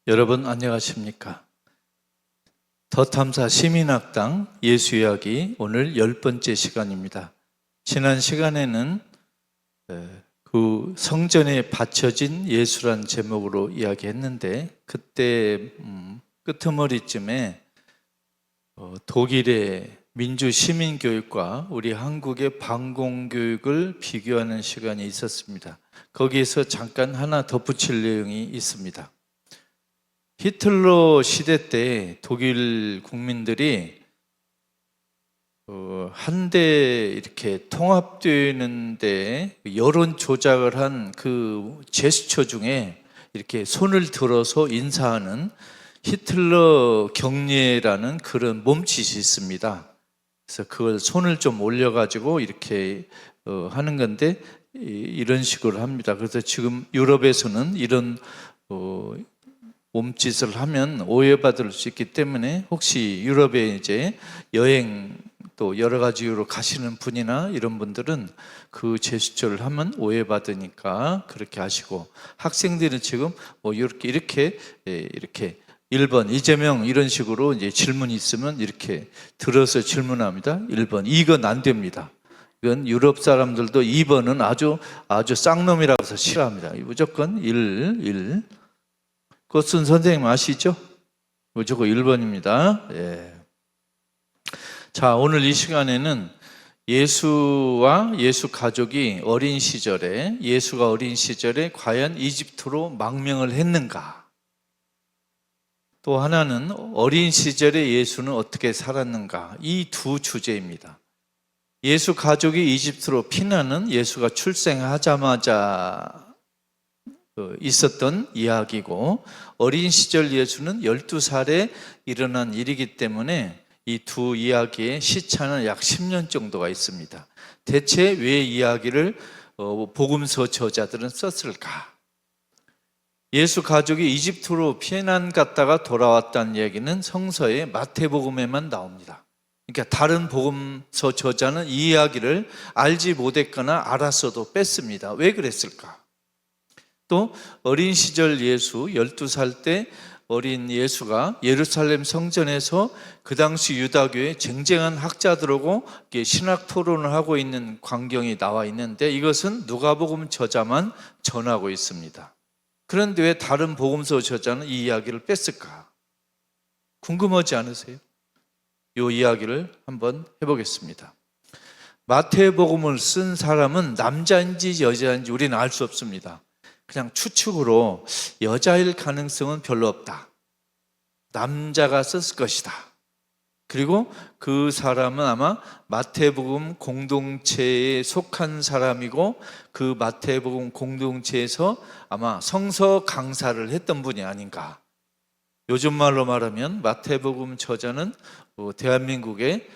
여러분 안녕하십니까? 더 탐사 시민학당 예수이야기 오늘 10번째 시간입니다. 지난 시간에는 그 성전에 바쳐진 예수란 제목으로 이야기했는데 그때 끄트머리쯤에 독일의 민주시민교육과 우리 한국의 방공교육을 비교하는 시간이 있었습니다. 거기에서 잠깐 하나 덧붙일 내용이 있습니다. 히틀러 시대 때 독일 국민들이 한데 이렇게 통합되는데 여론 조작을 한 그 제스처 중에 이렇게 손을 들어서 인사하는 히틀러 경례라는 그런 몸짓이 있습니다. 그래서 그걸 손을 좀 올려가지고 이렇게 하는 건데 이런 식으로 합니다. 그래서 지금 유럽에서는 이런 몸짓을 하면 오해받을 수 있기 때문에 혹시 유럽에 이제 여행 또 여러 가지 이유로 가시는 분이나 이런 분들은 그 제스처를 하면 오해받으니까 그렇게 하시고, 학생들은 지금 뭐 이렇게 1번 이재명 이런 식으로 이제 질문이 있으면 이렇게 들어서 질문합니다. 1번 이건 안 됩니다. 이건 유럽 사람들도 2번은 아주 쌍놈이라고 해서 싫어합니다. 무조건 1. 그것은 선생님 아시죠? 무조건 1번입니다. 예. 자, 오늘 이 시간에는 예수와 예수 가족이 예수가 어린 시절에 과연 이집트로 망명을 했는가? 또 하나는 어린 시절에 예수는 어떻게 살았는가? 이 두 주제입니다. 예수 가족이 이집트로 피난은 예수가 출생하자마자 있었던 이야기고, 어린 시절 예수는 12살에 일어난 일이기 때문에 이 두 이야기의 시차는 약 10년 정도가 있습니다. 대체 왜 이야기를 복음서 저자들은 썼을까? 예수 가족이 이집트로 피난 갔다가 돌아왔다는 얘기는 성서의 마태복음에만 나옵니다. 그러니까 다른 복음서 저자는 이 이야기를 알지 못했거나 알았어도 뺐습니다. 왜 그랬을까? 또 어린 시절 예수 12살 때 어린 예수가 예루살렘 성전에서 그 당시 유다교의 쟁쟁한 학자들하고 신학 토론을 하고 있는 광경이 나와 있는데, 이것은 누가복음 저자만 전하고 있습니다. 그런데 왜 다른 복음서 저자는 이 이야기를 뺐을까? 궁금하지 않으세요? 이 이야기를 한번 해보겠습니다. 마태복음을 쓴 사람은 남자인지 여자인지 우리는 알 수 없습니다. 그냥 추측으로 여자일 가능성은 별로 없다. 남자가 썼을 것이다. 그리고 그 사람은 아마 마태복음 공동체에 속한 사람이고, 그 마태복음 공동체에서 아마 성서 강사를 했던 분이 아닌가. 요즘 말로 말하면 마태복음 저자는 대한민국의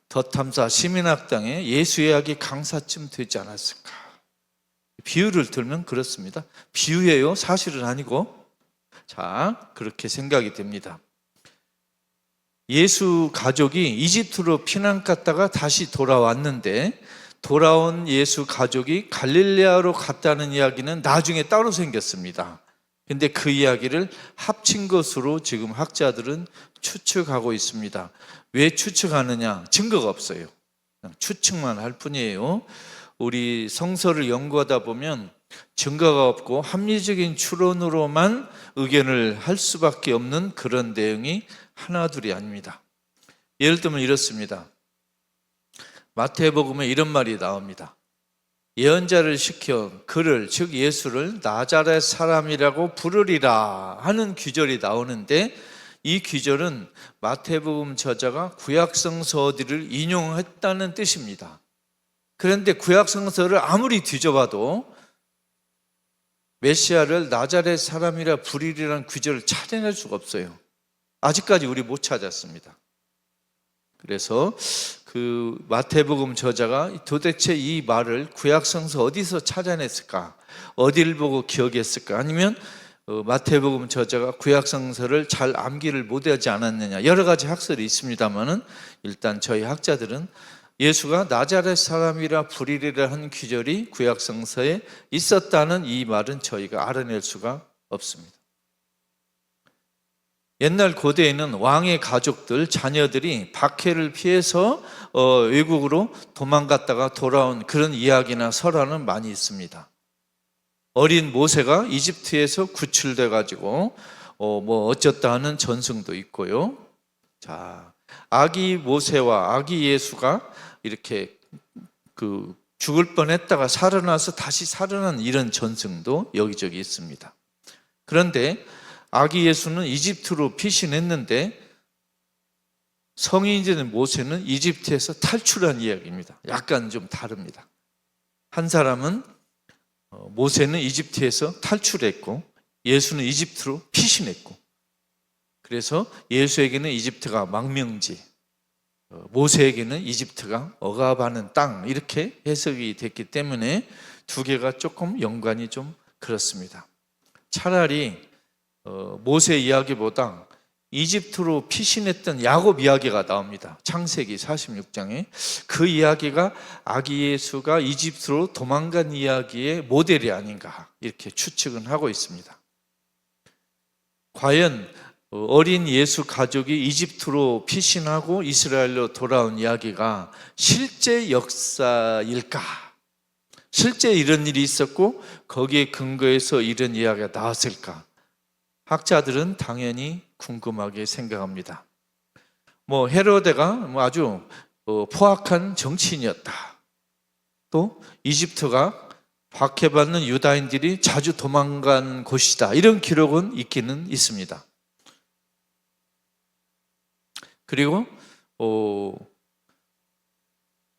더 탐사 시민학당의 예수이야기 강사쯤 되지 않았을까. 비유를 들면 그렇습니다. 비유예요, 사실은 아니고. 자, 그렇게 생각이 됩니다. 예수 가족이 이집트로 피난 갔다가 다시 돌아왔는데, 돌아온 예수 가족이 갈릴레아로 갔다는 이야기는 나중에 따로 생겼습니다. 근데 그 이야기를 합친 것으로 지금 학자들은 추측하고 있습니다. 왜 추측하느냐? 증거가 없어요. 그냥 추측만 할 뿐이에요. 우리 성서를 연구하다 보면 증거가 없고 합리적인 추론으로만 의견을 할 수밖에 없는 그런 내용이 하나둘이 아닙니다. 예를 들면 이렇습니다. 마태복음에 이런 말이 나옵니다. 예언자를 시켜 그를, 즉 예수를 나자렛 사람이라고 부르리라 하는 규절이 나오는데, 이 규절은 마태복음 저자가 구약성서 어디를 인용했다는 뜻입니다. 그런데 구약성서를 아무리 뒤져봐도 메시아를 나자렛 사람이라 부르리라는 규절을 찾아낼 수가 없어요. 아직까지 우리 못 찾았습니다. 그래서 그 마태복음 저자가 도대체 이 말을 구약성서 어디서 찾아냈을까? 어디를 보고 기억했을까? 아니면 마태복음 저자가 구약성서를 잘 암기를 못하지 않았느냐? 여러 가지 학설이 있습니다만은, 일단 저희 학자들은 예수가 나자렛 사람이라 부르리라 한 규절이 구약성서에 있었다는 이 말은 저희가 알아낼 수가 없습니다. 옛날 고대에는 왕의 가족들, 자녀들이 박해를 피해서 외국으로 도망갔다가 돌아온 그런 이야기나 설화는 많이 있습니다. 어린 모세가 이집트에서 구출돼 가지고 어쩌다 하는 전승도 있고요. 자, 아기 모세와 아기 예수가 이렇게 죽을 뻔했다가 살아나서 다시 살아난 이런 전승도 여기저기 있습니다. 그런데 아기 예수는 이집트로 피신했는데 성인이 된 모세는 이집트에서 탈출한 이야기입니다. 약간 좀 다릅니다. 한 사람은 모세는 이집트에서 탈출했고 예수는 이집트로 피신했고, 그래서 예수에게는 이집트가 망명지, 모세에게는 이집트가 억압하는 땅, 이렇게 해석이 됐기 때문에 두 개가 조금 연관이 좀 그렇습니다. 차라리 모세 이야기보다 이집트로 피신했던 야곱 이야기가 나옵니다. 창세기 46장에 그 이야기가 아기 예수가 이집트로 도망간 이야기의 모델이 아닌가, 이렇게 추측은 하고 있습니다. 과연 어린 예수 가족이 이집트로 피신하고 이스라엘로 돌아온 이야기가 실제 역사일까? 실제 이런 일이 있었고 거기에 근거해서 이런 이야기가 나왔을까? 학자들은 당연히 궁금하게 생각합니다. 헤로데가 아주 포악한 정치인이었다. 또 이집트가 박해받는 유다인들이 자주 도망간 곳이다, 이런 기록은 있기는 있습니다. 그리고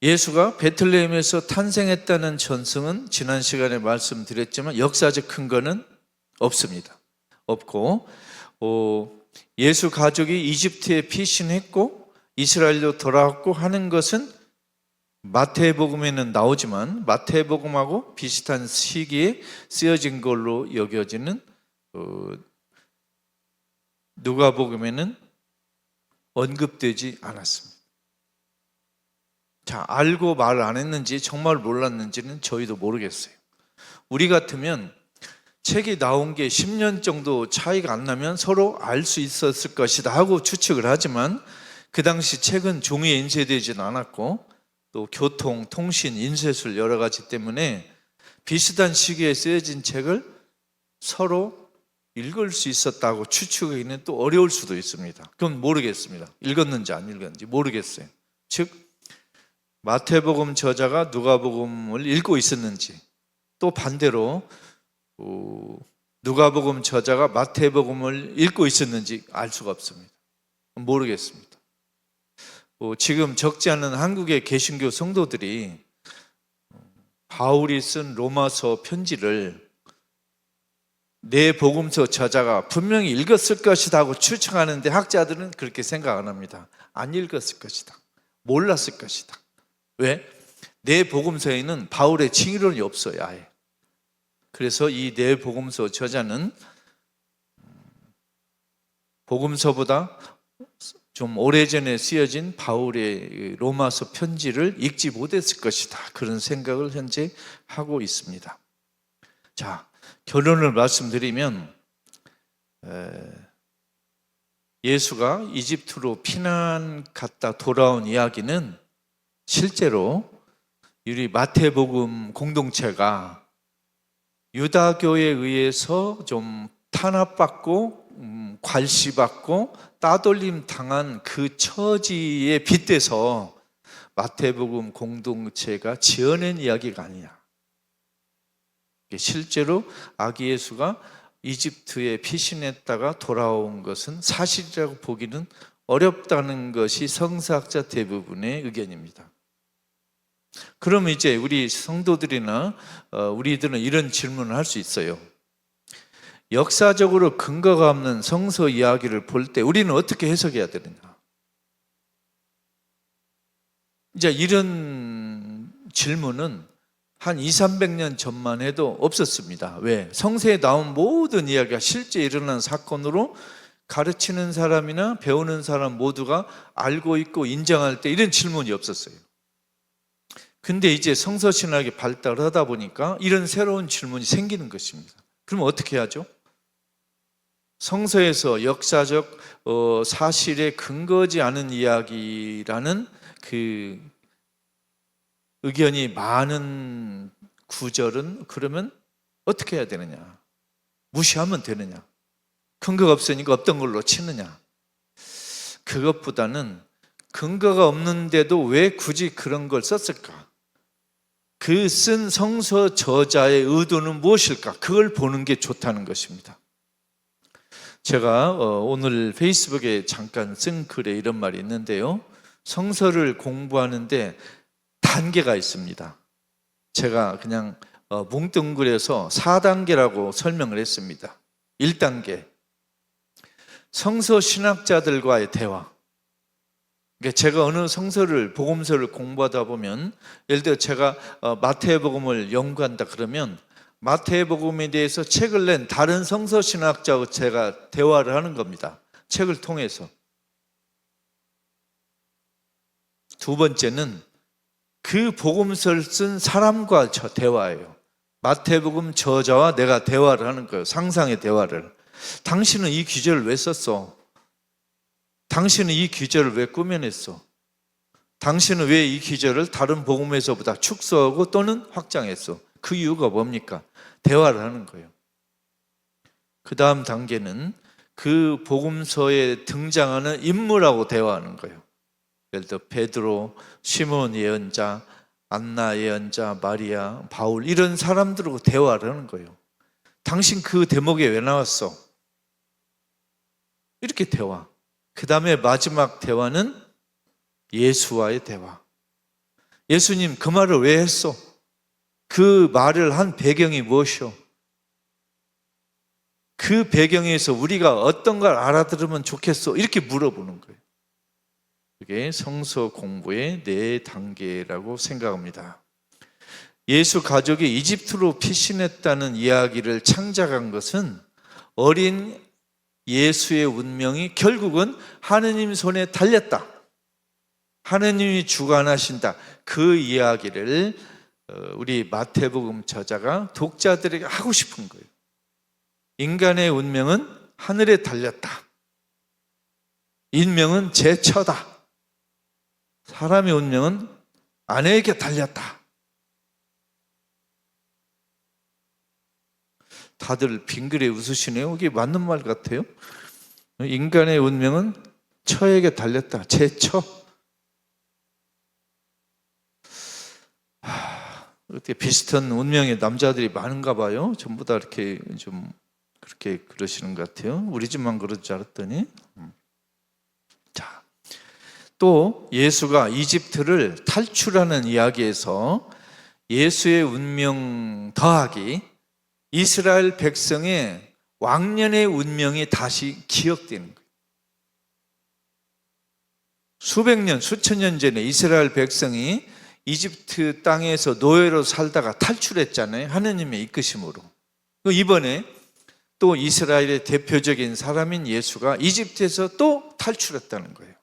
예수가 베틀레헴에서 탄생했다는 전승은 지난 시간에 말씀드렸지만 역사적 근거는 없습니다. 없고 예수 가족이 이집트에 피신했고 이스라엘로 돌아왔고 하는 것은 마태복음에는 나오지만 마태복음하고 비슷한 시기에 쓰여진 걸로 여겨지는 누가복음에는 언급되지 않았습니다. 자, 알고 말을 안 했는지 정말 몰랐는지는 저희도 모르겠어요. 우리 같으면 책이 나온 게 10년 정도 차이가 안 나면 서로 알 수 있었을 것이다 하고 추측을 하지만 그 당시 책은 종이에 인쇄되지는 않았고 또 교통, 통신, 인쇄술 여러 가지 때문에 비슷한 시기에 쓰여진 책을 서로 읽을 수 있었다고 추측하기는 또 어려울 수도 있습니다. 그건 모르겠습니다. 읽었는지 안 읽었는지 모르겠어요. 즉 마태복음 저자가 누가복음을 읽고 있었는지, 또 반대로 누가복음 저자가 마태복음을 읽고 있었는지 알 수가 없습니다. 모르겠습니다. 지금 적지 않은 한국의 개신교 성도들이 바울이 쓴 로마서 편지를 내 복음서 저자가 분명히 읽었을 것이다 하고 추측하는데 학자들은 그렇게 생각 안 합니다. 안 읽었을 것이다. 몰랐을 것이다. 왜? 내 복음서에는 바울의 칭의론이 없어요, 아예. 그래서 이 내 복음서 저자는 복음서보다 좀 오래전에 쓰여진 바울의 로마서 편지를 읽지 못했을 것이다, 그런 생각을 현재 하고 있습니다. 자, 결론을 말씀드리면 예수가 이집트로 피난 갔다 돌아온 이야기는 실제로 우리 마태복음 공동체가 유다교에 의해서 좀 탄압받고 괄시받고 따돌림 당한 그 처지에 빗대서 마태복음 공동체가 지어낸 이야기가 아니냐. 실제로 아기 예수가 이집트에 피신했다가 돌아온 것은 사실이라고 보기는 어렵다는 것이 성서학자 대부분의 의견입니다. 그럼 이제 우리 성도들이나 우리들은 이런 질문을 할 수 있어요. 역사적으로 근거가 없는 성서 이야기를 볼 때 우리는 어떻게 해석해야 되느냐? 이제 이런 질문은 한 200~300년 전만 해도 없었습니다. 왜? 성서에 나온 모든 이야기가 실제 일어난 사건으로 가르치는 사람이나 배우는 사람 모두가 알고 있고 인정할 때 이런 질문이 없었어요. 근데 이제 성서신학이 발달을 하다 보니까 이런 새로운 질문이 생기는 것입니다. 그럼 어떻게 하죠? 성서에서 역사적 사실에 근거지 않은 이야기라는 그 의견이 많은 구절은 그러면 어떻게 해야 되느냐? 무시하면 되느냐? 근거가 없으니까 없던 걸로 치느냐? 그것보다는 근거가 없는데도 왜 굳이 그런 걸 썼을까? 그 쓴 성서 저자의 의도는 무엇일까? 그걸 보는 게 좋다는 것입니다. 제가 오늘 페이스북에 잠깐 쓴 글에 이런 말이 있는데요. 성서를 공부하는데 단계가 있습니다. 제가 그냥 뭉뚱그려서 4단계라고 설명을 했습니다. 1단계, 성서 신학자들과의 대화. 그러니까 제가 어느 성서를, 복음서를 공부하다 보면, 예를 들어 제가 마태복음을 연구한다 그러면 마태복음에 대해서 책을 낸 다른 성서 신학자와 제가 대화를 하는 겁니다. 책을 통해서. 두 번째는 그 복음서를 쓴 사람과 저 대화예요. 마태복음 저자와 내가 대화를 하는 거예요. 상상의 대화를. 당신은 이 기절을 왜 썼어? 당신은 이 기절을 왜 꾸며냈어? 당신은 왜 이 기절을 다른 복음에서보다 축소하고 또는 확장했어? 그 이유가 뭡니까? 대화를 하는 거예요. 그 다음 단계는 그 복음서에 등장하는 인물하고 대화하는 거예요. 예를 들어 베드로, 시몬 예언자, 안나 예언자, 마리아, 바울 이런 사람들하고 대화를 하는 거예요. 당신 그 대목에 왜 나왔어? 이렇게 대화. 그 다음에 마지막 대화는 예수와의 대화. 예수님 그 말을 왜 했어? 그 말을 한 배경이 무엇이오? 그 배경에서 우리가 어떤 걸 알아들으면 좋겠어? 이렇게 물어보는 거예요. 그게 성서 공부의 4단계라고 생각합니다. 예수 가족이 이집트로 피신했다는 이야기를 창작한 것은 어린 예수의 운명이 결국은 하느님 손에 달렸다. 하느님이 주관하신다. 그 이야기를 우리 마태복음 저자가 독자들에게 하고 싶은 거예요. 인간의 운명은 하늘에 달렸다. 인명은 제처다. 사람의 운명은 아내에게 달렸다. 다들 빙그레 웃으시네요. 이게 맞는 말 같아요. 인간의 운명은 처에게 달렸다. 제처. 어떻게 비슷한 운명의 남자들이 많은가 봐요. 전부 다 이렇게 좀 그렇게 그러시는 것 같아요. 우리 집만 그럴 줄 알았더니. 자, 또 예수가 이집트를 탈출하는 이야기에서 예수의 운명 더하기 이스라엘 백성의 왕년의 운명이 다시 기억되는 거예요. 수백 년, 수천 년 전에 이스라엘 백성이 이집트 땅에서 노예로 살다가 탈출했잖아요. 하느님의 이끄심으로. 이번에 또 이스라엘의 대표적인 사람인 예수가 이집트에서 또 탈출했다는 거예요.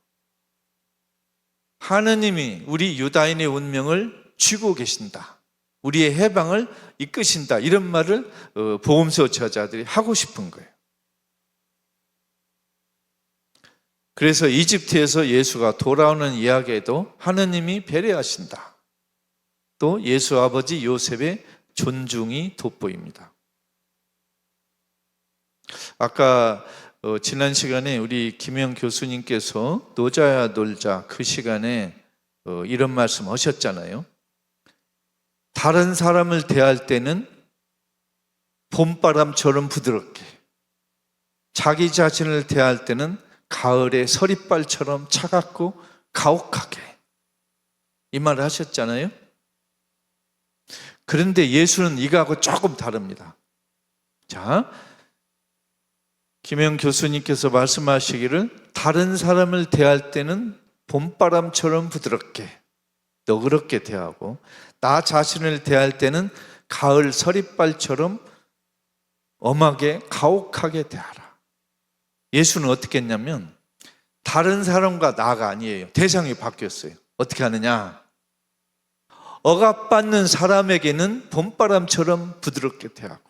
하느님이 우리 유다인의 운명을 쥐고 계신다. 우리의 해방을 이끄신다. 이런 말을 복음서 저자들이 하고 싶은 거예요. 그래서 이집트에서 예수가 돌아오는 이야기에도 하느님이 배려하신다. 또 예수 아버지 요셉의 존중이 돋보입니다. 아까 지난 시간에 우리 김영 교수님께서 노자야 놀자 그 시간에 이런 말씀 하셨잖아요. 다른 사람을 대할 때는 봄바람처럼 부드럽게, 자기 자신을 대할 때는 가을의 서리발처럼 차갑고 가혹하게, 이 말을 하셨잖아요. 그런데 예수는 이거하고 조금 다릅니다. 자, 김영 교수님께서 말씀하시기를 다른 사람을 대할 때는 봄바람처럼 부드럽게, 너그럽게 대하고 나 자신을 대할 때는 가을 서리발처럼 엄하게 가혹하게 대하라. 예수는 어떻게 했냐면 다른 사람과 나가 아니에요. 대상이 바뀌었어요. 어떻게 하느냐? 억압받는 사람에게는 봄바람처럼 부드럽게 대하고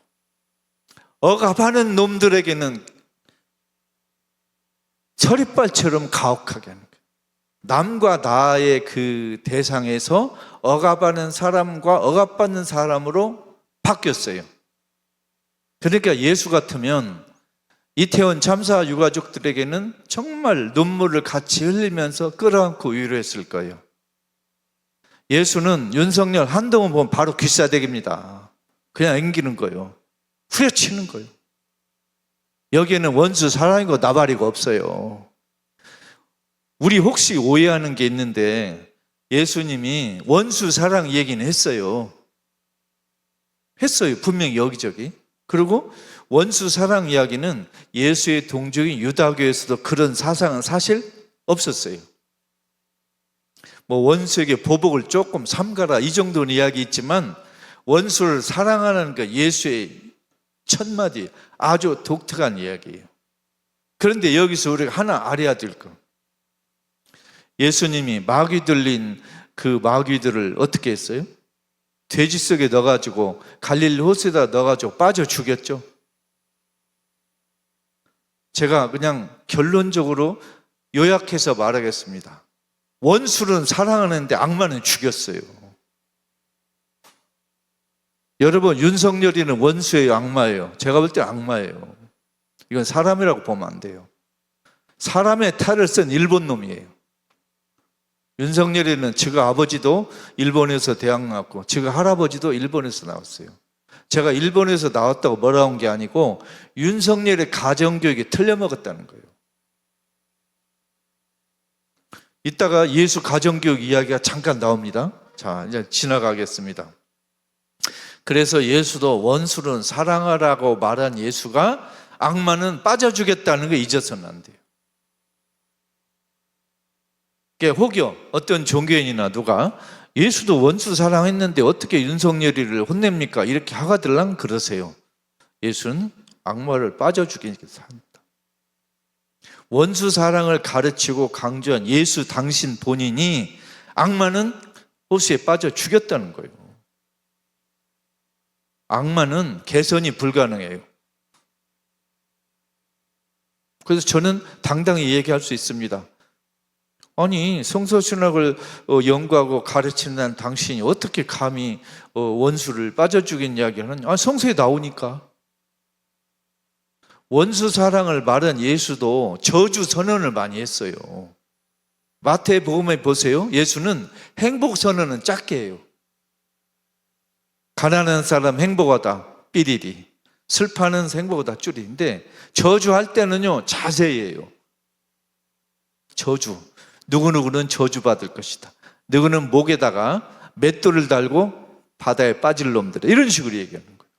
억압하는 놈들에게는 서리빨처럼 가혹하게 하는 거예요. 남과 나의 그 대상에서 억압하는 사람과 억압받는 사람으로 바뀌었어요. 그러니까 예수 같으면 이태원 참사 유가족들에게는 정말 눈물을 같이 흘리면서 끌어안고 위로했을 거예요. 예수는 윤석열, 한동훈 보면 바로 귀싸대기입니다. 그냥 앵기는 거예요. 후려치는 거예요. 여기에는 원수 사랑이고 나발이고 없어요. 우리 혹시 오해하는 게 있는데 예수님이 원수 사랑 얘기는 했어요. 분명히 여기저기. 그리고 원수 사랑 이야기는 예수의 동족인 유다교에서도 그런 사상은 사실 없었어요. 뭐 원수에게 보복을 조금 삼가라 이 정도는 이야기 있지만 원수를 사랑하는 그 예수의 첫마디 아주 독특한 이야기예요. 그런데 여기서 우리가 하나 알아야 될 거, 예수님이 마귀 들린 그 마귀들을 어떻게 했어요? 돼지 속에 넣어가지고 갈릴리 호수에다 넣어가지고 빠져 죽였죠. 제가 그냥 결론적으로 요약해서 말하겠습니다. 원수는 사랑하는데 악마는 죽였어요. 여러분, 윤석열이는 원수예요, 악마예요? 제가 볼 때 악마예요. 이건 사람이라고 보면 안 돼요. 사람의 탈을 쓴 일본 놈이에요. 윤석열이는 지가 아버지도 일본에서 대학 나왔고 지가 할아버지도 일본에서 나왔어요. 제가 일본에서 나왔다고 뭐라 한 게 아니고 윤석열의 가정교육이 틀려먹었다는 거예요. 이따가 예수 가정교육 이야기가 잠깐 나옵니다. 자, 이제 지나가겠습니다. 그래서 예수도 원수는 사랑하라고 말한 예수가 악마는 빠져주겠다는 거 잊어서는 안 돼요. 혹여 어떤 종교인이나 누가 예수도 원수 사랑했는데 어떻게 윤석열이를 혼냅니까? 이렇게 하가들랑 그러세요. 예수는 악마를 빠져주게 산다. 원수 사랑을 가르치고 강조한 예수 당신 본인이 악마는 호수에 빠져 죽였다는 거예요. 악마는 개선이 불가능해요. 그래서 저는 당당히 얘기할 수 있습니다. 아니, 성서신학을 연구하고 가르치는 당신이 어떻게 감히 원수를 빠져 죽인 이야기를 하느냐? 성서에 나오니까. 원수 사랑을 말한 예수도 저주 선언을 많이 했어요. 마태복음에 보세요. 예수는 행복 선언은 작게 해요. 가난한 사람 행복하다, 삐리리. 슬퍼하는 행복하다, 쭈리인데 저주할 때는요, 자세히 해요. 저주. 누구누구는 저주받을 것이다. 누구는 목에다가 맷돌을 달고 바다에 빠질 놈들. 이런 식으로 얘기하는 거예요.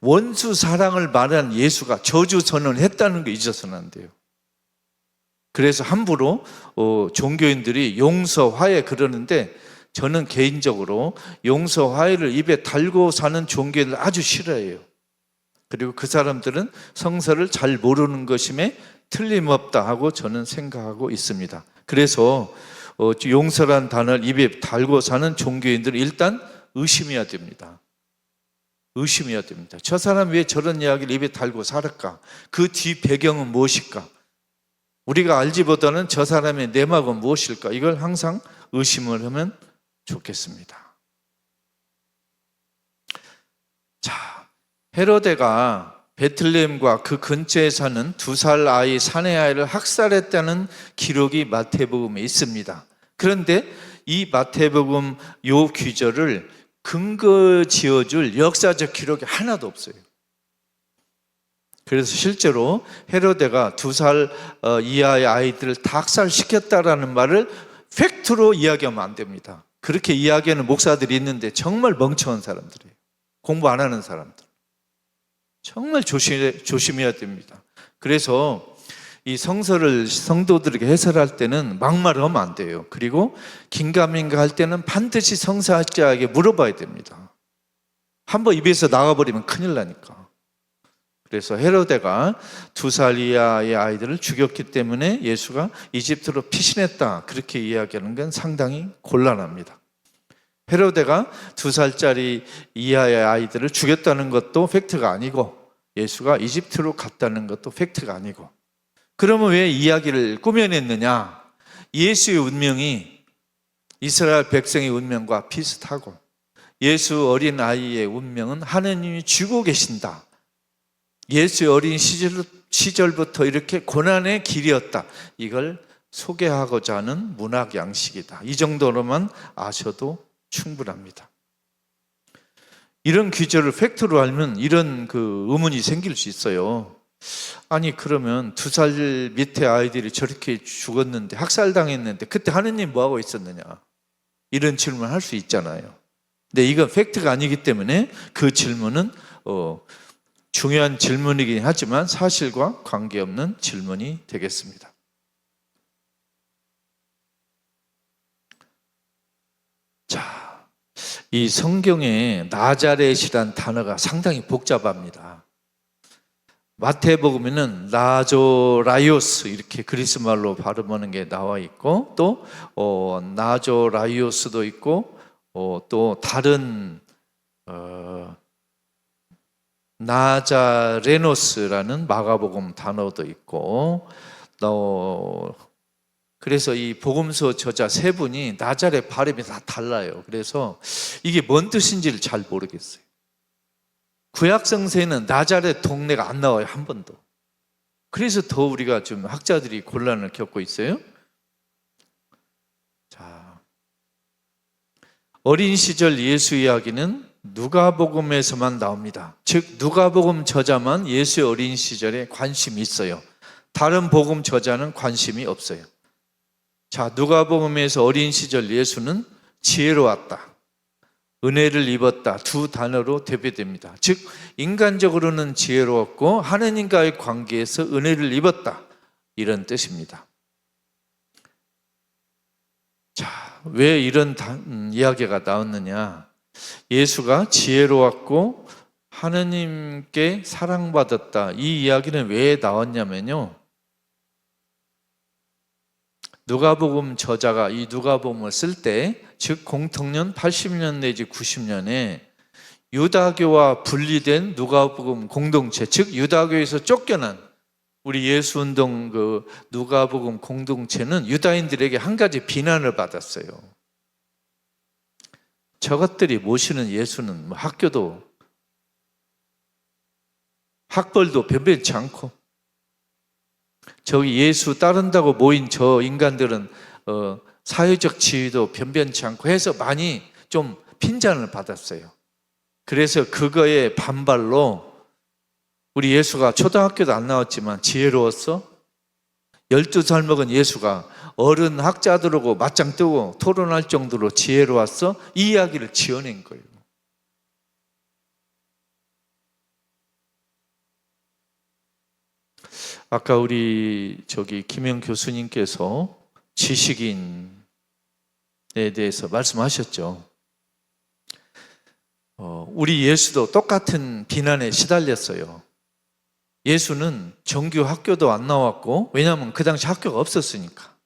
원수 사랑을 말한 예수가 저주 선언을 했다는 거 잊어서는 안 돼요. 그래서 함부로 종교인들이 용서, 화해 그러는데 저는 개인적으로 용서, 화해를 입에 달고 사는 종교인을 아주 싫어해요. 그리고 그 사람들은 성서를 잘 모르는 것임에 틀림없다 하고 저는 생각하고 있습니다. 그래서 용서란 단어를 입에 달고 사는 종교인들은 일단 의심해야 됩니다. 의심해야 됩니다. 저 사람 왜 저런 이야기를 입에 달고 살을까? 그 뒤 배경은 무엇일까? 우리가 알지보다는 저 사람의 내막은 무엇일까? 이걸 항상 의심을 하면 좋겠습니다. 자, 헤로데가 베틀레헴과 그 근처에 사는 2살 아이, 사내 아이를 학살했다는 기록이 마태복음에 있습니다. 그런데 이 마태복음 요 귀절을 근거 지어줄 역사적 기록이 하나도 없어요. 그래서 실제로 헤로데가 2살 이하의 아이들을 다 학살시켰다라는 말을 팩트로 이야기하면 안 됩니다. 그렇게 이야기하는 목사들이 있는데 정말 멍청한 사람들이에요. 공부 안 하는 사람들. 정말 조심해야 됩니다. 그래서 이 성서를 성도들에게 해설할 때는 막말하면 안 돼요. 그리고 긴가민가 할 때는 반드시 성서학자에게 물어봐야 됩니다. 한번 입에서 나가버리면 큰일 나니까. 그래서 헤로데가 2살 이하의 아이들을 죽였기 때문에 예수가 이집트로 피신했다, 그렇게 이야기하는 건 상당히 곤란합니다. 헤로데가 2살짜리 이하의 아이들을 죽였다는 것도 팩트가 아니고 예수가 이집트로 갔다는 것도 팩트가 아니고 그러면 왜 이야기를 꾸며냈느냐? 예수의 운명이 이스라엘 백성의 운명과 비슷하고 예수 어린 아이의 운명은 하느님이 쥐고 계신다. 예수의 어린 시절부터 이렇게 고난의 길이었다. 이걸 소개하고자 하는 문학 양식이다. 이 정도로만 아셔도 충분합니다. 이런 귀절을 팩트로 알면 이런 의문이 생길 수 있어요. 아니 그러면 2살 밑에 아이들이 저렇게 죽었는데 학살당했는데 그때 하느님 뭐하고 있었느냐? 이런 질문을 할 수 있잖아요. 근데 이건 팩트가 아니기 때문에 그 질문은 중요한 질문이긴 하지만 사실과 관계없는 질문이 되겠습니다. 자, 이 성경에 나자렛이란 단어가 상당히 복잡합니다. 마태복음에는 나조라이오스 이렇게 그리스 말로 발음하는 게 나와 있고 또 나조라이오스도 있고 또 다른 나자레노스라는 마가복음 단어도 있고 그래서 이 복음서 저자 세 분이 나자렛 발음이 다 달라요. 그래서 이게 뭔 뜻인지를 잘 모르겠어요. 구약성서에는 나자렛 동네가 안 나와요, 한 번도. 그래서 더 우리가 좀 학자들이 곤란을 겪고 있어요. 자, 어린 시절 예수 이야기는 누가복음에서만 나옵니다. 즉 누가복음 저자만 예수의 어린 시절에 관심이 있어요. 다른 복음 저자는 관심이 없어요. 자, 누가복음에서 어린 시절 예수는 지혜로웠다, 은혜를 입었다 두 단어로 대표됩니다. 즉 인간적으로는 지혜로웠고 하느님과의 관계에서 은혜를 입었다 이런 뜻입니다. 자, 왜 이런 이야기가 나왔느냐? 예수가 지혜로웠고 하느님께 사랑받았다 이 이야기는 왜 나왔냐면요, 누가복음 저자가 이 누가복음을 쓸 때 즉 공통년 80년 내지 90년에 유다교와 분리된 누가복음 공동체, 즉 유다교에서 쫓겨난 우리 예수운동 누가복음 공동체는 유다인들에게 한 가지 비난을 받았어요. 저것들이 모시는 예수는 학교도 학벌도 변변치 않고 저기 예수 따른다고 모인 저 인간들은 사회적 지위도 변변치 않고 해서 많이 좀 핀잔을 받았어요. 그래서 그거에 반발로 우리 예수가 초등학교도 안 나왔지만 지혜로웠어? 12살 먹은 예수가 어른 학자들하고 맞짱 뜨고 토론할 정도로 지혜로웠어? 이 이야기를 지어낸 거예요. 아까 우리 김영 교수님께서 지식인에 대해서 말씀하셨죠. 우리 예수도 똑같은 비난에 시달렸어요. 예수는 정규 학교도 안 나왔고, 왜냐하면 그 당시 학교가 없었으니까.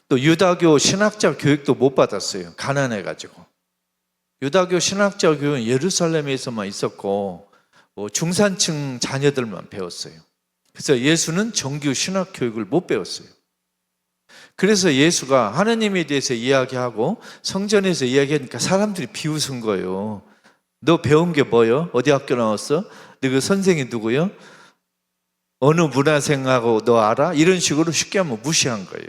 또 유다교 신학자 교육도 못 받았어요. 가난해가지고. 유다교 신학자 교육은 예루살렘에서만 있었고 중산층 자녀들만 배웠어요. 그래서 예수는 정규 신학 교육을 못 배웠어요. 그래서 예수가 하나님에 대해서 이야기하고 성전에서 이야기하니까 사람들이 비웃은 거예요. 너 배운 게 뭐요? 어디 학교 나왔어? 너 그 선생이 누구요? 어느 문화생하고 너 알아? 이런 식으로 쉽게 하면 무시한 거예요.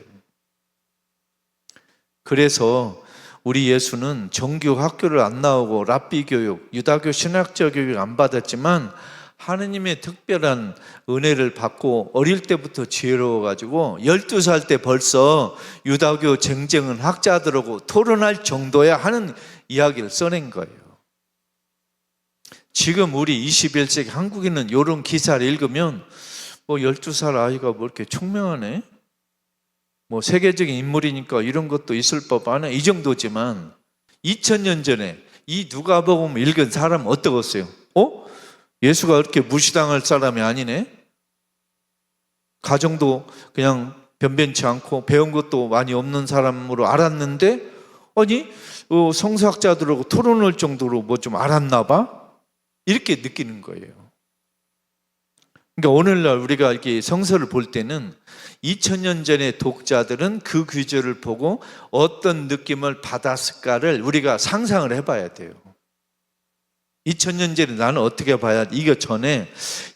그래서 우리 예수는 정규 학교를 안 나오고 랍비 교육, 유다교 신학자 교육 안 받았지만 하느님의 특별한 은혜를 받고 어릴 때부터 지혜로워가지고 12살 때 벌써 유다교 쟁쟁한 학자들하고 토론할 정도야 하는 이야기를 써낸 거예요. 지금 우리 21세기 한국인은 이런 기사를 읽으면 12살 아이가 뭐 이렇게 총명하네? 세계적인 인물이니까 이런 것도 있을 법하네? 이 정도지만 2000년 전에 이 누가복음 읽은 사람은 어떠겠어요? 예수가 그렇게 무시당할 사람이 아니네? 가정도 그냥 변변치 않고 배운 것도 많이 없는 사람으로 알았는데 아니 성서학자들하고 토론할 정도로 뭐 좀 알았나 봐? 이렇게 느끼는 거예요. 그러니까 오늘날 우리가 이렇게 성서를 볼 때는 2000년 전의 독자들은 그 구절을 보고 어떤 느낌을 받았을까를 우리가 상상을 해봐야 돼요. 2000년 전에 나는 어떻게 봐야, 이거 전에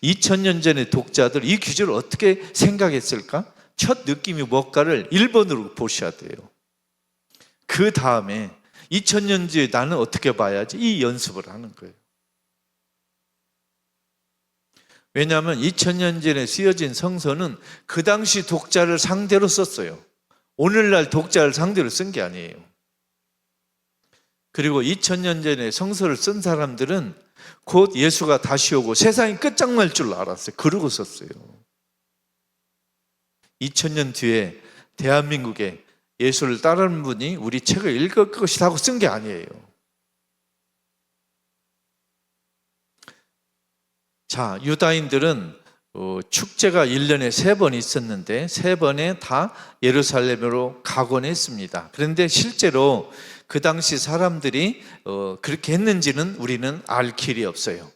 2000년 전의 독자들 이 구절을 어떻게 생각했을까? 첫 느낌이 뭘까를 1번으로 보셔야 돼요. 그 다음에 2000년 뒤에 나는 어떻게 봐야지, 이 연습을 하는 거예요. 왜냐하면 2000년 전에 쓰여진 성서는 그 당시 독자를 상대로 썼어요. 오늘날 독자를 상대로 쓴 게 아니에요. 그리고 2000년 전에 성서를 쓴 사람들은 곧 예수가 다시 오고 세상이 끝장날 줄 알았어요. 그러고 썼어요. 2000년 뒤에 대한민국에 예수를 따르는 분이 우리 책을 읽을 것이다 하고 쓴 게 아니에요. 자, 유다인들은 축제가 1년에 3번 있었는데 3번에 다 예루살렘으로 가곤 했습니다. 그런데 실제로 그 당시 사람들이 그렇게 했는지는 우리는 알 길이 없어요.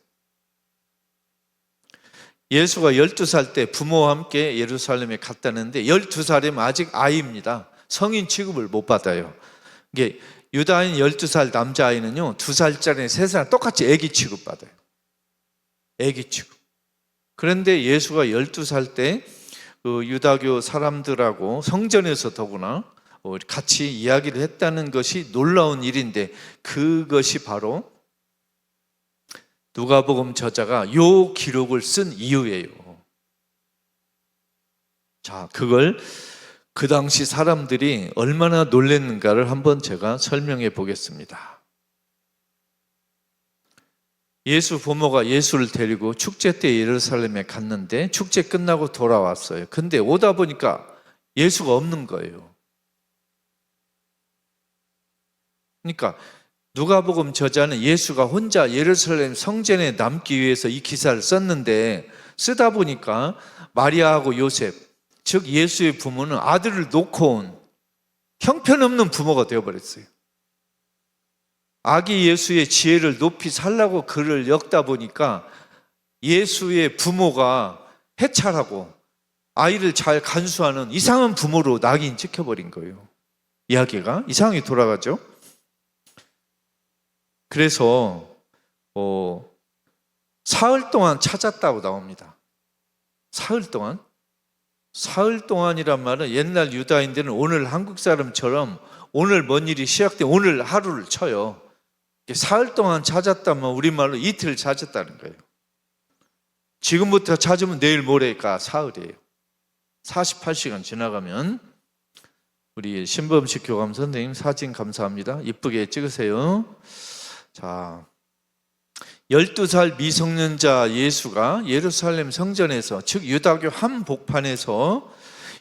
예수가 12살 때 부모와 함께 예루살렘에 갔다는데 12살이면 아직 아이입니다. 성인 취급을 못 받아요. 이게 유다인 12살 남자아이는요 2살짜리 3살 똑같이 애기 취급받아요. 애기 취급. 그런데 예수가 12살 때 유다교 사람들하고 성전에서 더구나 같이 이야기를 했다는 것이 놀라운 일인데, 그것이 바로 누가복음 저자가 요 기록을 쓴 이유예요. 자, 그걸 그 당시 사람들이 얼마나 놀랐는가를 한번 제가 설명해 보겠습니다. 예수 부모가 예수를 데리고 축제 때 예루살렘에 갔는데 축제 끝나고 돌아왔어요. 근데 오다 보니까 예수가 없는 거예요. 그러니까 누가복음 저자는 예수가 혼자 예루살렘 성전에 남기 위해서 이 기사를 썼는데, 쓰다 보니까 마리아하고 요셉, 즉 예수의 부모는 아들을 놓고 온 형편없는 부모가 되어버렸어요. 아기 예수의 지혜를 높이 살라고 그를 엮다 보니까 예수의 부모가 해찰하고 아이를 잘 간수하는 이상한 부모로 낙인 찍혀버린 거예요. 이야기가 이상하게 돌아가죠. 그래서 사흘 동안 찾았다고 나옵니다. 사흘 동안? 사흘 동안이란 말은 옛날 유다인들은 오늘 한국 사람처럼 오늘 뭔 일이 시작돼 오늘 하루를 쳐요. 사흘 동안 찾았다면 우리말로 이틀 찾았다는 거예요. 지금부터 찾으면 내일 모레가 사흘이에요. 48시간 지나가면. 우리 신범식 교감 선생님 사진 감사합니다. 이쁘게 찍으세요. 자, 12살 미성년자 예수가 예루살렘 성전에서, 즉 유다교 한복판에서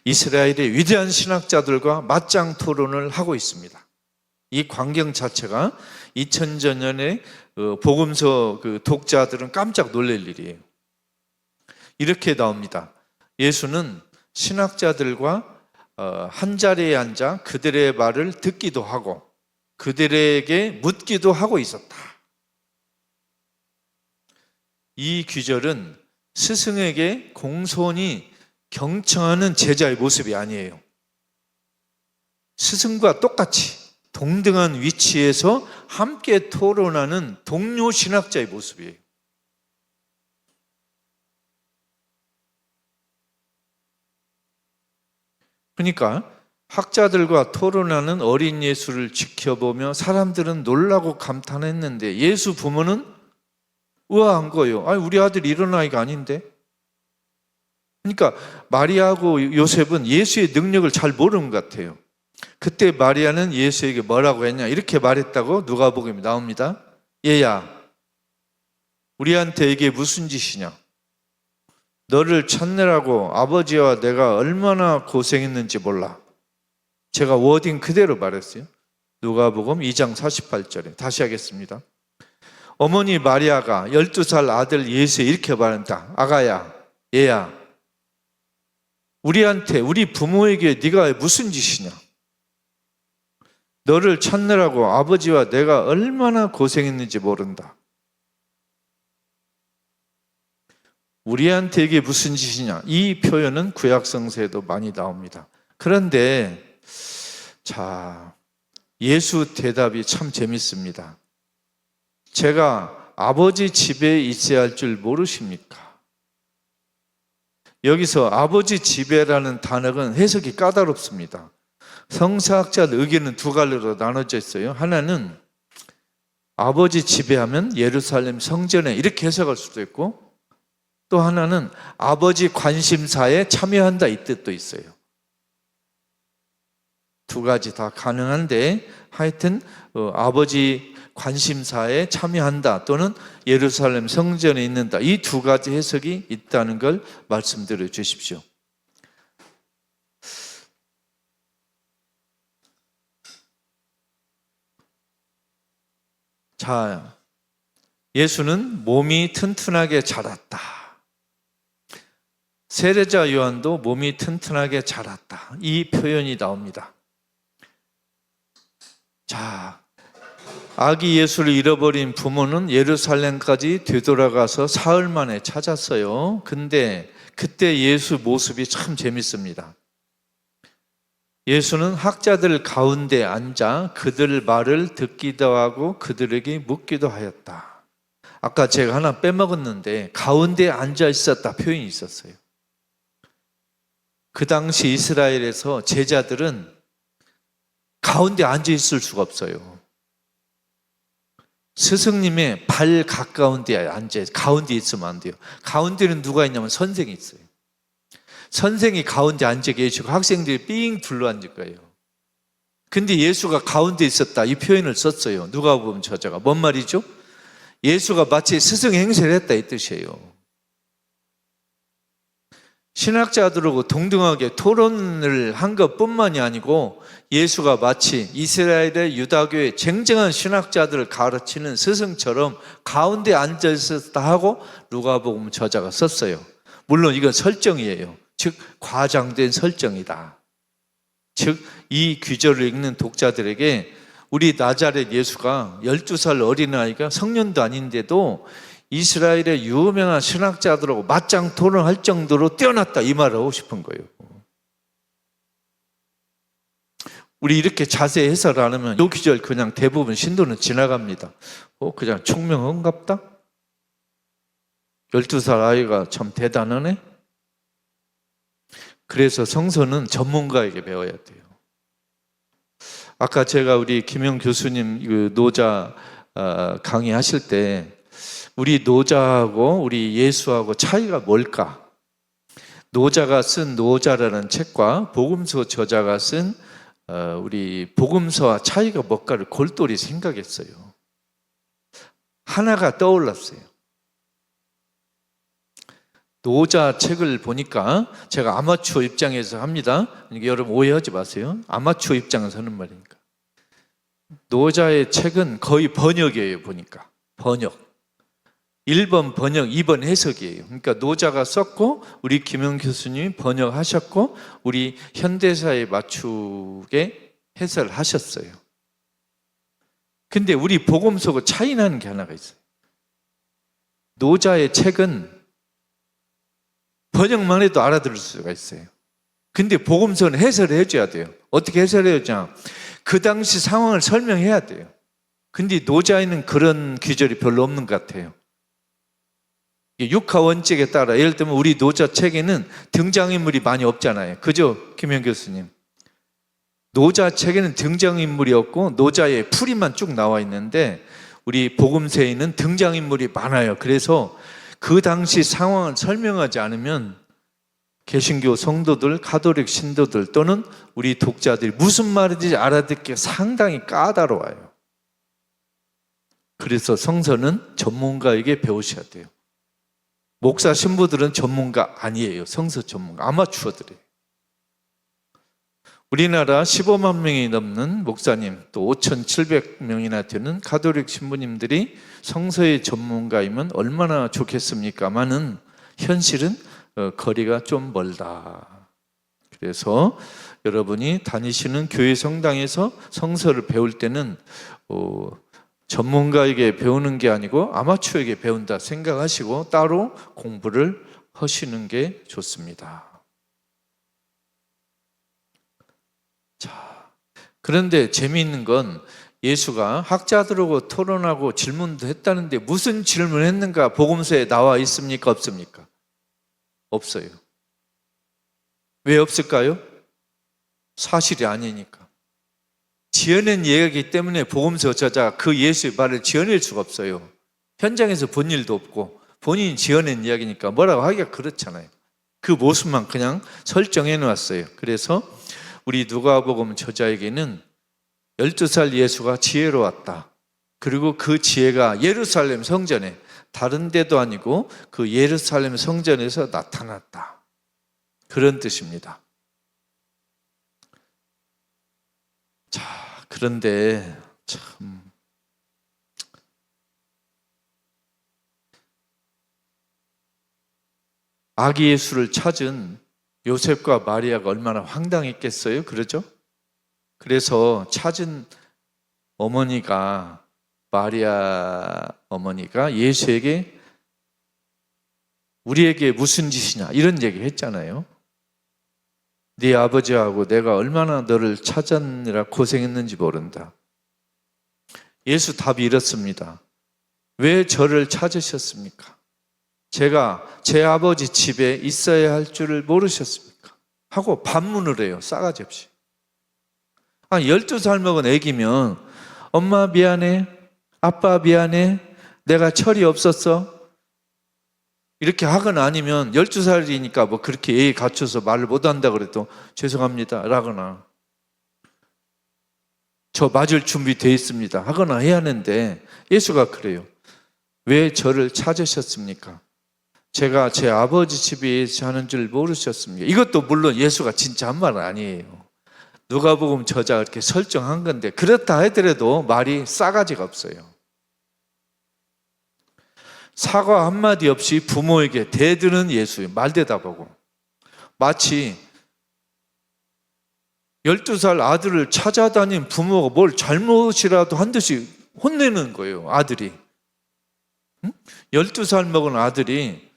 이스라엘의 위대한 신학자들과 맞짱 토론을 하고 있습니다. 이 광경 자체가 2000년에 복음서 독자들은 깜짝 놀랄 일이에요. 이렇게 나옵니다. 예수는 신학자들과 한 자리에 앉아 그들의 말을 듣기도 하고 그들에게 묻기도 하고 있었다. 이 귀절은 스승에게 공손히 경청하는 제자의 모습이 아니에요. 스승과 똑같이 동등한 위치에서 함께 토론하는 동료 신학자의 모습이에요. 그러니까 학자들과 토론하는 어린 예수를 지켜보며 사람들은 놀라고 감탄했는데 예수 부모는 우아한 거예요. 아니, 우리 아들 이런 아이가 아닌데? 그러니까 마리아하고 요셉은 예수의 능력을 잘 모르는 것 같아요. 그때 마리아는 예수에게 뭐라고 했냐? 이렇게 말했다고 누가복음에 나옵니다. 얘야, 우리한테 이게 무슨 짓이냐? 너를 찾느라고 아버지와 내가 얼마나 고생했는지 몰라. 제가 워딩 그대로 말했어요. 누가복음 2장 48절에 다시 하겠습니다. 어머니 마리아가 12살 아들 예수에 이렇게 말한다. 아가야, 얘야, 우리한테, 우리 부모에게 네가 무슨 짓이냐? 너를 찾느라고 아버지와 내가 얼마나 고생했는지 모른다. 우리한테 이게 무슨 짓이냐? 이 표현은 구약 성서에도 많이 나옵니다. 그런데 자, 예수 대답이 참 재밌습니다. 제가 아버지 집에 있어야 할 줄 모르십니까? 여기서 아버지 집에라는 단어는 해석이 까다롭습니다. 성서학자들 의견은 두 갈래로 나눠져 있어요. 하나는 아버지 집에 하면 예루살렘 성전에 이렇게 해석할 수도 있고, 또 하나는 아버지 관심사에 참여한다 이 뜻도 있어요. 두 가지 다 가능한데 하여튼 아버지 관심사에 참여한다 또는 예루살렘 성전에 있는다, 이 두 가지 해석이 있다는 걸 말씀드려 주십시오. 자, 예수는 몸이 튼튼하게 자랐다. 세례자 요한도 몸이 튼튼하게 자랐다. 이 표현이 나옵니다. 자, 아기 예수를 잃어버린 부모는 예루살렘까지 되돌아가서 사흘 만에 찾았어요. 근데 그때 예수 모습이 참 재밌습니다. 예수는 학자들 가운데 앉아 그들 말을 듣기도 하고 그들에게 묻기도 하였다. 아까 제가 하나 빼먹었는데 가운데 앉아 있었다 표현이 있었어요. 그 당시 이스라엘에서 제자들은 가운데 앉아 있을 수가 없어요. 스승님의 발 가까운 데에 앉아, 가운데 있으면 안 돼요. 가운데는 누가 있냐면 선생이 있어요. 선생이 가운데 앉아 계시고 학생들이 삥 둘러 앉을 거예요. 근데 예수가 가운데 있었다 이 표현을 썼어요. 누가복음 저자가. 뭔 말이죠? 예수가 마치 스승 행세를 했다 이 뜻이에요. 신학자들하고 동등하게 토론을 한 것뿐만이 아니고 예수가 마치 이스라엘의 유다교의 쟁쟁한 신학자들을 가르치는 스승처럼 가운데 앉아 있었다 하고 누가복음 저자가 썼어요. 물론 이건 설정이에요. 즉 과장된 설정이다. 즉 이 귀절을 읽는 독자들에게 우리 나자렛 예수가 12살 어린아이가 성년도 아닌데도 이스라엘의 유명한 신학자들하고 맞짱 토론할 정도로 뛰어났다 이 말을 하고 싶은 거예요. 우리 이렇게 자세히 해설 안 하면 이 귀절 그냥 대부분 신도는 지나갑니다. 그냥 총명한갑다? 12살 아이가 참 대단하네? 그래서 성서는 전문가에게 배워야 돼요. 아까 제가 우리 김영 교수님 노자 강의하실 때 우리 노자하고 우리 예수하고 차이가 뭘까? 노자가 쓴 노자라는 책과 복음서 저자가 쓴 우리 복음서와 차이가 뭘까를 골똘히 생각했어요. 하나가 떠올랐어요. 노자 책을 보니까 제가 아마추어 입장에서 합니다. 그러니까 여러분 오해하지 마세요. 아마추어 입장에서 하는 말이니까. 노자의 책은 거의 번역이에요. 보니까 번역. 1번 번역, 2번 해석이에요. 그러니까 노자가 썼고 우리 김영 교수님이 번역하셨고 우리 현대사에 맞추게 해설하셨어요. 근데 우리 복음서가 차이 나는 게 하나가 있어요. 노자의 책은 번역만 해도 알아들을 수가 있어요. 근데 복음서는 해설을 해줘야 돼요. 어떻게 해설해야 되냐? 그 당시 상황을 설명해야 돼요. 근데 노자에는 그런 귀절이 별로 없는 것 같아요. 육하 원칙에 따라 예를 들면 우리 노자 책에는 등장인물이 많이 없잖아요. 그죠? 김영 교수님. 노자 책에는 등장인물이 없고 노자의 풀이만 쭉 나와 있는데 우리 복음서에는 등장인물이 많아요. 그래서 그 당시 상황을 설명하지 않으면 개신교 성도들, 가톨릭 신도들 또는 우리 독자들이 무슨 말인지 알아듣기가 상당히 까다로워요. 그래서 성서는 전문가에게 배우셔야 돼요. 목사 신부들은 전문가 아니에요. 성서 전문가, 아마추어들이에요. 우리나라 15만 명이 넘는 목사님, 또 5,700명이나 되는 가톨릭 신부님들이 성서의 전문가이면 얼마나 좋겠습니까마는 현실은 거리가 좀 멀다. 그래서 여러분이 다니시는 교회 성당에서 성서를 배울 때는 전문가에게 배우는 게 아니고 아마추어에게 배운다 생각하시고 따로 공부를 하시는 게 좋습니다. 자, 그런데 재미있는 건 예수가 학자들하고 토론하고 질문도 했다는데 무슨 질문을 했는가 복음서에 나와 있습니까? 없습니까? 없어요. 왜 없을까요? 사실이 아니니까. 지어낸 이야기이기 때문에 복음서 저자가 그 예수의 말을 지어낼 수가 없어요. 현장에서 본 일도 없고 본인이 지어낸 이야기니까 뭐라고 하기가 그렇잖아요. 그 모습만 그냥 설정해 놓았어요. 그래서 우리 누가복음 저자에게는 12살 예수가 지혜로웠다. 그리고 그 지혜가 예루살렘 성전에 다른 데도 아니고 그 예루살렘 성전에서 나타났다. 그런 뜻입니다. 자, 그런데 참 아기 예수를 찾은 요셉과 마리아가 얼마나 황당했겠어요? 그러죠? 그래서 찾은 어머니가 마리아 어머니가 예수에게 우리에게 무슨 짓이냐 이런 얘기 했잖아요. 네 아버지하고 내가 얼마나 너를 찾았느라 고생했는지 모른다. 예수 답이 이렇습니다. 왜 저를 찾으셨습니까? 제가 제 아버지 집에 있어야 할 줄을 모르셨습니까? 하고 반문을 해요. 싸가지 없이. 12살 먹은 애기면 엄마 미안해, 아빠 미안해, 내가 철이 없었어 이렇게 하거나 아니면 12살이니까 뭐 그렇게 예의 갖춰서 말을 못한다 그래도 죄송합니다 라거나 저 맞을 준비 돼 있습니다 하거나 해야 하는데 예수가 그래요. 왜 저를 찾으셨습니까? 제가 제 아버지 집에 사는 줄 모르셨습니까? 이것도 물론 예수가 진짜 한 말은 아니에요. 누가복음 저자가 이렇게 설정한 건데 그렇다 하더라도 말이 싸가지가 없어요. 사과 한마디 없이 부모에게 대드는 예수의 말대답하고 마치 12살 아들을 찾아다닌 부모가 뭘 잘못이라도 한 듯이 혼내는 거예요. 아들이 12살 먹은 아들이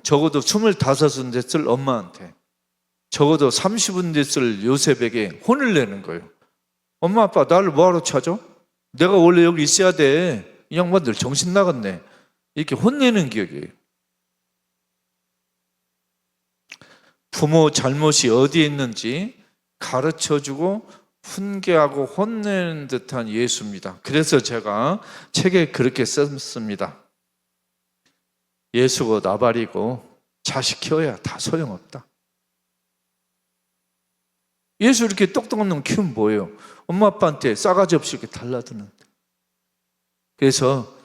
적어도 25은 됐을 엄마한테 적어도 30은 됐을 요셉에게 혼을 내는 거예요. 엄마 아빠 나를 뭐하러 찾아? 내가 원래 여기 있어야 돼. 이 양반들 정신 나갔네. 이렇게 혼내는 기억이에요. 부모 잘못이 어디에 있는지 가르쳐주고 훈계하고 혼내는 듯한 예수입니다. 그래서 제가 책에 그렇게 썼습니다. 예수고 나발이고 자식 키워야 다 소용없다. 예수 이렇게 똑똑한 놈 키우면 뭐예요? 엄마 아빠한테 싸가지 없이 이렇게 달라드는데. 그래서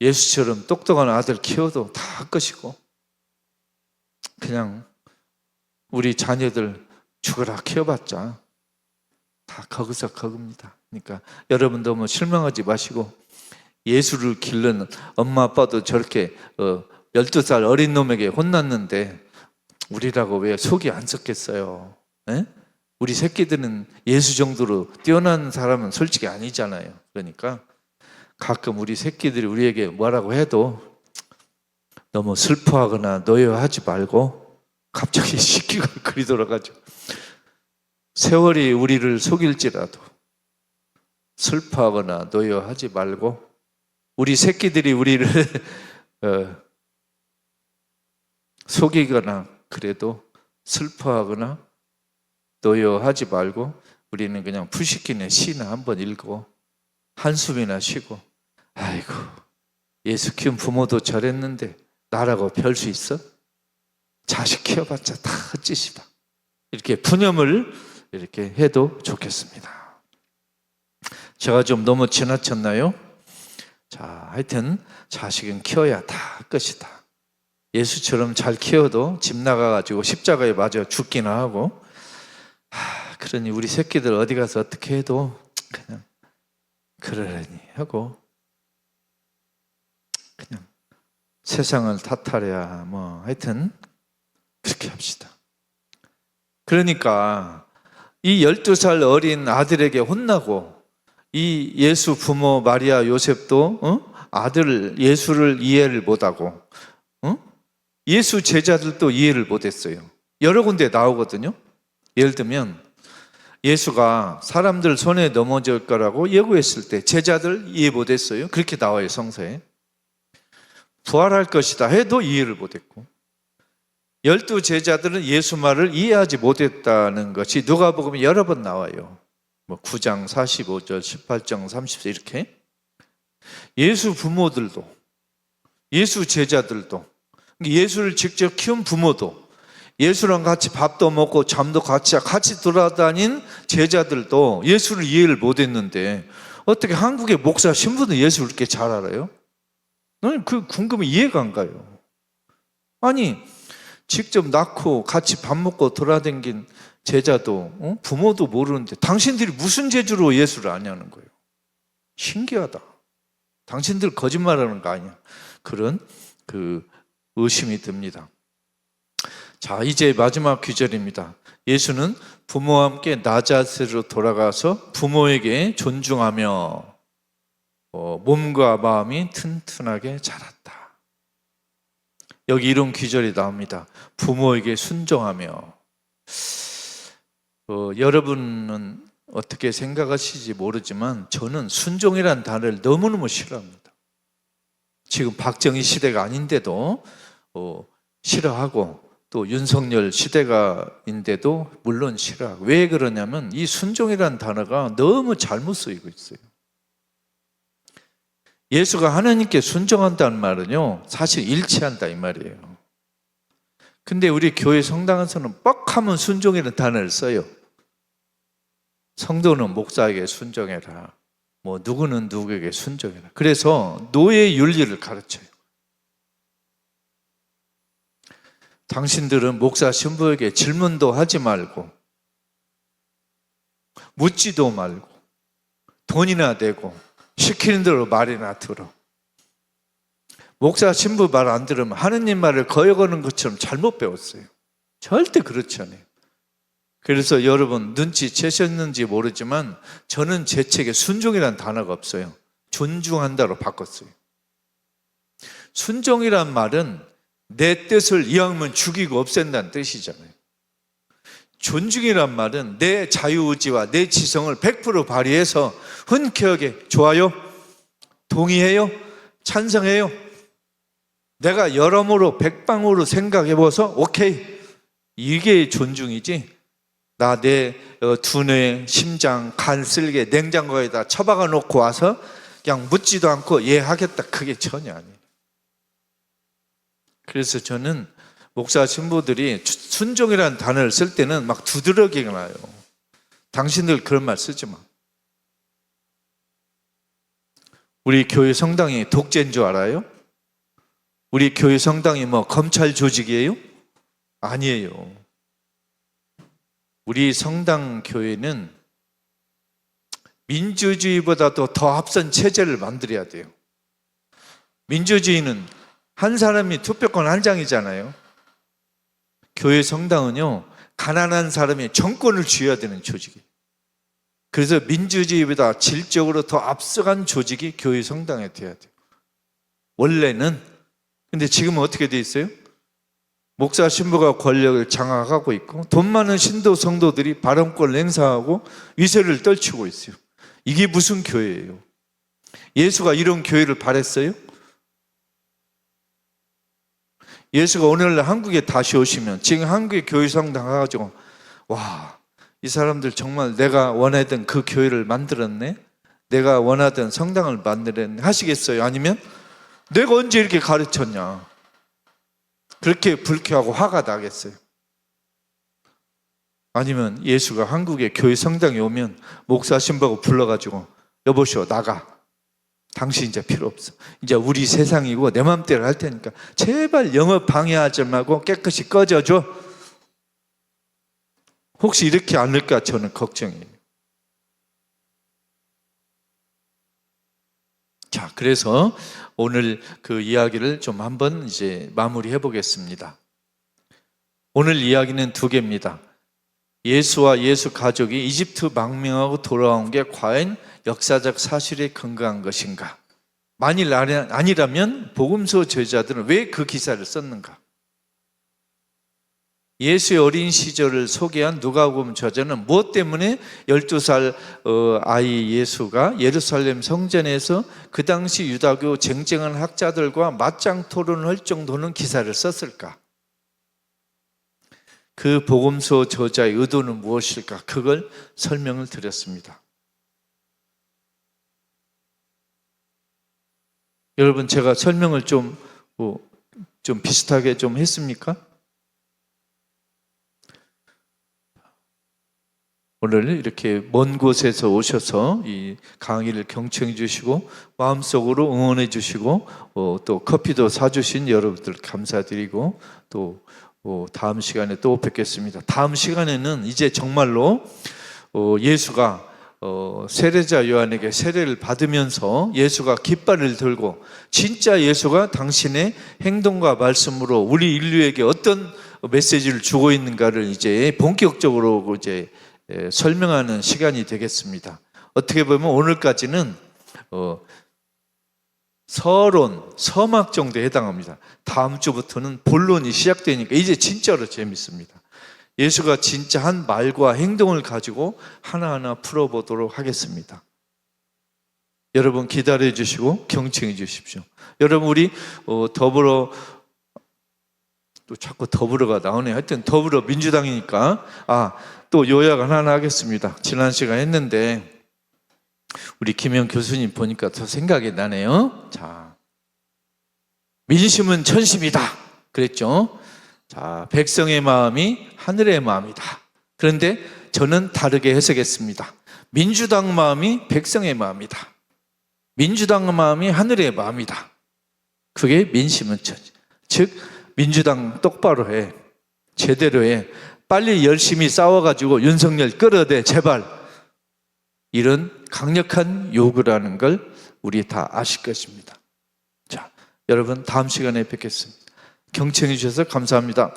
예수처럼 똑똑한 아들 키워도 다 할 것이고 그냥 우리 자녀들 죽어라 키워봤자 다 거기서 거깁니다. 그러니까 여러분 너무 실망하지 마시고 예수를 기르는 엄마 아빠도 저렇게 12살 어린 놈에게 혼났는데 우리라고 왜 속이 안 썩겠어요? 에? 우리 새끼들은 예수 정도로 뛰어난 사람은 솔직히 아니잖아요. 그러니까 가끔 우리 새끼들이 우리에게 뭐라고 해도 너무 슬퍼하거나 노여하지 말고 갑자기 시기가 그리 돌아가죠. 세월이 우리를 속일지라도 슬퍼하거나 노여하지 말고 우리 새끼들이 우리를 속이거나 그래도 슬퍼하거나 노여하지 말고 우리는 그냥 푸시킨의 시나 한번 읽고 한숨이나 쉬고 아이고 예수 키운 부모도 저랬는데 나라고 별 수 있어? 자식 키워봤자 다 헛짓이다. 이렇게 푸념을 이렇게 해도 좋겠습니다. 제가 좀 너무 지나쳤나요? 자, 하여튼 자식은 키워야 다 할 것이다. 예수처럼 잘 키워도 집 나가가지고 십자가에 맞아 죽기나 하고 그러니 우리 새끼들 어디 가서 어떻게 해도 그냥 그러려니 하고 그냥 세상을 탓하랴 뭐 하여튼 그렇게 합시다. 그러니까 이 12살 어린 아들에게 혼나고 이 예수 부모 마리아 요셉도 아들 예수를 이해를 못하고 예수 제자들도 이해를 못했어요. 여러 군데 나오거든요. 예를 들면 예수가 사람들 손에 넘어질 거라고 예고했을 때 제자들 이해 못했어요. 그렇게 나와요, 성서에. 부활할 것이다 해도 이해를 못했고, 12 제자들은 예수 말을 이해하지 못했다는 것이 누가복음에 여러 번 나와요. 9장 45절, 18장 30절 이렇게. 예수 부모들도, 예수 제자들도, 예수를 직접 키운 부모도, 예수랑 같이 밥도 먹고 잠도 같이 돌아다닌 제자들도 예수를 이해를 못했는데 어떻게 한국의 목사 신부는 예수를 이렇게 잘 알아요? 나는 그 궁금해, 이해가 안 가요. 아니, 직접 낳고 같이 밥 먹고 돌아다닌 제자도 부모도 모르는데 당신들이 무슨 재주로 예수를 아냐는 거예요. 신기하다. 당신들 거짓말하는 거 아니야. 그런 의심이 듭니다. 자, 이제 마지막 귀절입니다. 예수는 부모와 함께 나자렛으로 돌아가서 부모에게 존중하며 몸과 마음이 튼튼하게 자랐다. 여기 이런 귀절이 나옵니다. 부모에게 순종하며. 여러분은 어떻게 생각하실지 모르지만 저는 순종이라는 단어를 너무너무 싫어합니다. 지금 박정희 시대가 아닌데도 싫어하고, 또 윤석열 시대가인데도 물론 싫어하고. 왜 그러냐면 이 순종이라는 단어가 너무 잘못 쓰이고 있어요. 예수가 하나님께 순종한다는 말은요, 사실 일치한다 이 말이에요. 근데 우리 교회 성당에서는 뻑하면 순종이라는 단어를 써요. 성도는 목사에게 순종해라, 누구는 누구에게 순종해라. 그래서 노예 윤리를 가르쳐요. 당신들은 목사 신부에게 질문도 하지 말고 묻지도 말고 돈이나 내고 시키는 대로 말이나 들어. 목사 신부 말 안 들으면 하느님 말을 거역하는 것처럼 잘못 배웠어요. 절대 그렇지 않아요. 그래서 여러분 눈치채셨는지 모르지만 저는 제 책에 순종이라는 단어가 없어요. 존중한다로 바꿨어요. 순종이란 말은 내 뜻을 이왕이면 죽이고 없앤다는 뜻이잖아요. 존중이란 말은 내 자유의지와 내 지성을 100% 발휘해서 흔쾌하게 좋아요? 동의해요? 찬성해요? 내가 여러모로 백방으로 생각해봐서 오케이, 이게 존중이지. 나 내 두뇌, 심장, 간, 쓸개 냉장고에다 처박아 놓고 와서 그냥 묻지도 않고 예 하겠다, 그게 전혀 아니에요. 그래서 저는 목사 신부들이 순종이라는 단어를 쓸 때는 막 두드러기가 나요. 당신들 그런 말 쓰지 마. 우리 교회 성당이 독재인 줄 알아요? 우리 교회 성당이 검찰 조직이에요? 아니에요. 우리 성당 교회는 민주주의보다도 더 앞선 체제를 만들어야 돼요. 민주주의는 한 사람이 투표권 한 장이잖아요. 교회 성당은요, 가난한 사람이 정권을 쥐어야 되는 조직이에요. 그래서 민주주의보다 질적으로 더 앞서간 조직이 교회 성당에 돼야 돼요. 원래는. 근데 지금은 어떻게 돼 있어요? 목사 신부가 권력을 장악하고 있고 돈 많은 신도 성도들이 발언권을 행사하고 위세를 떨치고 있어요. 이게 무슨 교회예요? 예수가 이런 교회를 바랬어요? 예수가 오늘날 한국에 다시 오시면 지금 한국의 교회 성당 가가지고 와, 이 사람들 정말 내가 원하던 그 교회를 만들었네, 내가 원하던 성당을 만들었네 하시겠어요? 아니면 내가 언제 이렇게 가르쳤냐, 그렇게 불쾌하고 화가 나겠어요? 아니면 예수가 한국의 교회 성당에 오면 목사 신부하고 불러가지고 여보시오, 나가, 당신 이제 필요 없어, 이제 우리 세상이고 내 맘대로 할 테니까 제발 영업 방해하지 말고 깨끗이 꺼져줘. 혹시 이렇게 않을까 저는 걱정이에요. 자, 그래서 오늘 그 이야기를 좀 한번 이제 마무리해 보겠습니다. 오늘 이야기는 두 개입니다. 예수와 예수 가족이 이집트 망명하고 돌아온 게 과연 역사적 사실에 근거한 것인가? 만일 아니라면 복음서 저자들은 왜 그 기사를 썼는가? 예수의 어린 시절을 소개한 누가복음 저자는 무엇 때문에 12살 아이 예수가 예루살렘 성전에서 그 당시 유다교 쟁쟁한 학자들과 맞짱 토론을 할 정도는 기사를 썼을까? 그 복음서 저자의 의도는 무엇일까? 그걸 설명을 드렸습니다. 여러분, 제가 설명을 좀 비슷하게 좀 했습니까? 오늘 이렇게 먼 곳에서 오셔서 이 강의를 경청해 주시고 마음속으로 응원해 주시고 또 커피도 사주신 여러분들 감사드리고 또 다음 시간에 또 뵙겠습니다. 다음 시간에는 이제 정말로 예수가 세례자 요한에게 세례를 받으면서 예수가 깃발을 들고 진짜 예수가 당신의 행동과 말씀으로 우리 인류에게 어떤 메시지를 주고 있는가를 이제 본격적으로 이제 설명하는 시간이 되겠습니다. 어떻게 보면 오늘까지는 서론, 서막 정도에 해당합니다. 다음 주부터는 본론이 시작되니까 이제 진짜로 재밌습니다. 예수가 진짜 한 말과 행동을 가지고 하나하나 풀어보도록 하겠습니다. 여러분 기다려 주시고 경청해 주십시오. 여러분 우리 더불어 또 자꾸 더불어가 나오네요. 하여튼 더불어 민주당이니까 또 요약 하나 하겠습니다. 지난 시간 했는데 우리 김영 교수님 보니까 더 생각이 나네요. 자, 민심은 천심이다 그랬죠. 자, 백성의 마음이 하늘의 마음이다. 그런데 저는 다르게 해석했습니다. 민주당 마음이 백성의 마음이다. 민주당 마음이 하늘의 마음이다. 그게 민심은 천심. 즉 민주당 똑바로 해. 제대로 해. 빨리 열심히 싸워가지고 윤석열 끌어내 제발. 이런 강력한 요구라는 걸 우리 다 아실 것입니다. 자, 여러분 다음 시간에 뵙겠습니다. 경청해 주셔서 감사합니다.